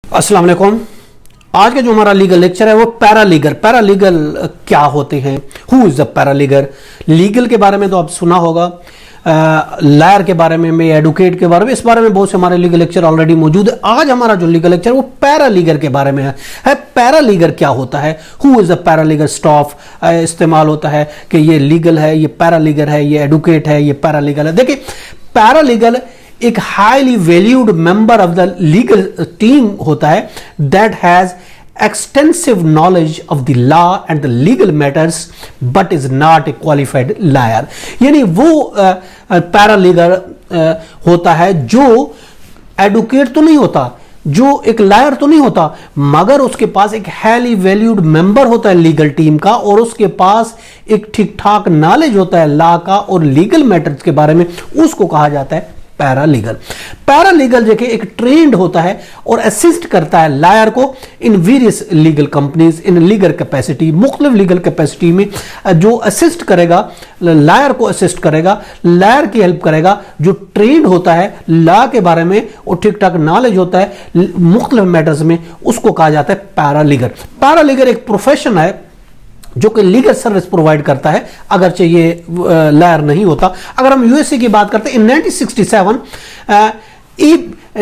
अस्सलाम वालेकुम। आज का जो हमारा लीगल लेक्चर है वो पैरालीगर। पैरालीगल क्या होते हैं, who is the paralegal. Legal के बारे में तो आप सुना होगा, लायर के बारे में, एडवोकेट के बारे में, इस बारे में बहुत से हमारे लीगल लेक्चर ऑलरेडी मौजूद है। आज हमारा जो लीगल लेक्चर है वो पैरालीगर के बारे में है। पैरालीगर क्या होता है, who is the paralegal. Staff इस्तेमाल होता है कि ये लीगल है, ये पैरालीगर है, ये एडवोकेट है, ये पैरालीगल है। देखिए, पैरालीगल एक highly valued member of the legal team होता है that has extensive knowledge of the law and the legal matters but is not a qualified lawyer. यानी वो पैरालीगर होता है जो एडवोकेट तो नहीं होता, जो एक लायर तो नहीं होता, मगर उसके पास एक हाईली वैल्यूड मेंबर होता है लीगल टीम का, और उसके पास एक ठीक ठाक नॉलेज होता है लॉ का और लीगल मैटर्स के बारे में। उसको कहा जाता है पैरालीगल। पैरालीगल जो कि एक ट्रेंड होता है और असिस्ट करता है लायर को in various legal companies, in legal capacity, मुख्तलिफ लीगल कैपेसिटी में जो असिस्ट करेगा, लायर को असिस्ट करेगा, लायर की हेल्प करेगा, जो ट्रेंड होता है लॉ के बारे में और ठीक ठाक नॉलेज होता है मुख्तलिफ मैटर्स में, उसको कहा जाता है पैरालीगर। पैरालीगर एक प्रोफेशन है जो कि लीगल सर्विस प्रोवाइड करता है, अगरचे ये लायर नहीं होता। अगर हम यूएसए की बात करते हैं, इन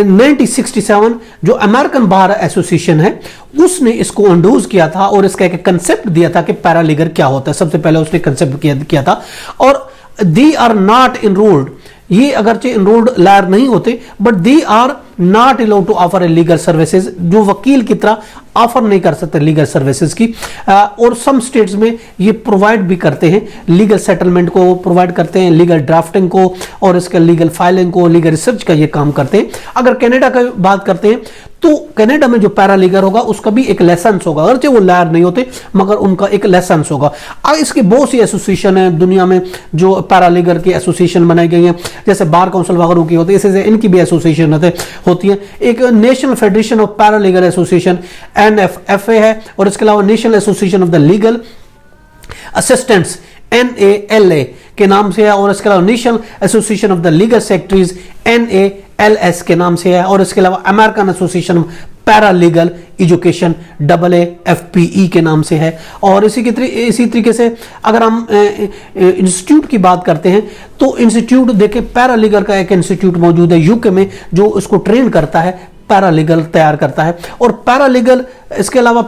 1967 जो अमेरिकन बार एसोसिएशन है उसने इसको इंट्रोड्यूस किया था और इसका एक कंसेप्ट दिया था कि पैरालीगर क्या होता है। सबसे पहले उसने कंसेप्ट किया था। और दे आर नॉट इनरोल्ड, ये अगरचे इनरोल्ड लायर नहीं होते, but they are not allowed to offer a legal services, जो वकील की तरह ऑफर नहीं कर सकते लीगल सर्विसेज की। और सम स्टेट्स में ये प्रोवाइड भी करते हैं, लीगल सेटलमेंट को प्रोवाइड करते हैं, लीगल ड्राफ्टिंग को और इसका लीगल फाइलिंग को, लीगल रिसर्च का ये काम करते हैं। अगर कनाडा की बात करते हैं तो कनाडा में जो पैरालीगर होगा उसका भी एक लाइसेंस होगा, अगरचे वो लायर नहीं होते मगर उनका एक लाइसेंस होगा। इसके बहुत सी एसोसिएशन है दुनिया में जो पैरालीगर की एसोसिएशन बनाई गई है, जैसे बार काउंसिल वगैरह की होती है, इसी से इनकी भी एसोसिएशन होती है। एक national federation of paralegal association NFFA है, और इसके अलावा national association of the legal assistants NALA के नाम से है, और इसके अलावा national association of the legal secretaries NALS के नाम से है, और इसके अलावा American association of paralegal education AAFPE के नाम से है। और इसी तरीके से अगर हम इंस्टीट्यूट की बात करते हैं तो इंस्टीट्यूट देखिए, पैरालीगल का एक इंस्टीट्यूट मौजूद है यूके में जो इसको ट्रेन करता है, पैरालीगल तैयार करता है। और पैरालीगल, इसके अलावा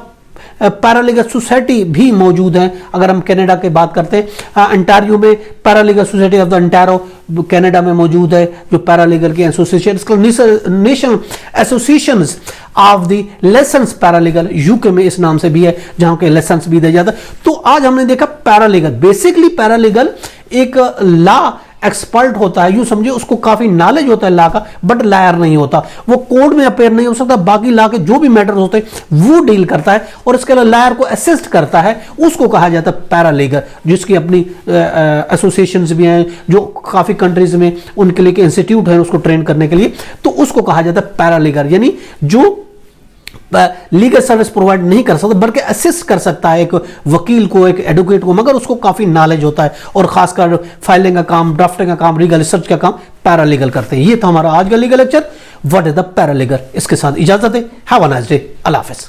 पैरालीगल सोसाइटी भी मौजूद है। अगर हम कनाडा की बात करते हैं, अंटारियो में paralegal society of the Ontario Canada में मौजूद है, जो पैरालीगल की एसोसिएशन, इसको national association of the license paralegal UK में इस नाम से भी है, जहां के लाइसेंस भी दिया जाता है। तो आज हमने देखा पैरालीगल, बेसिकली पैरालीगल एक लॉ एक्सपर्ट होता है, यूं समझिए उसको काफी नॉलेज होता है लॉ का, बट लायर नहीं होता, वो कोर्ट में अपेयर नहीं हो सकता, बाकी लॉ के जो भी मैटर्स होते हैं वो डील करता है, और इसके अलावा लायर को असिस्ट करता है, उसको कहा जाता है पैरालीगर, जिसकी अपनी एसोसिएशंस भी हैं, जो काफी कंट्रीज में उनके लिए इंस्टीट्यूट है उसको ट्रेन करने के लिए, तो उसको कहा जाता है पैरालीगर। यानी जो लीगल सर्विस प्रोवाइड नहीं कर सकता बल्कि असिस्ट कर सकता है एक वकील को, एक एडवोकेट को, मगर उसको काफी नॉलेज होता है, और खासकर फाइलिंग का काम, ड्राफ्टिंग का काम, लीगल रिसर्च का काम पैरालीगल करते हैं। ये था हमारा आज का legal lecture, what is the paralegal. इसके साथ इजाजत है, हैव अ नाइस डे, अल्लाह हाफिज।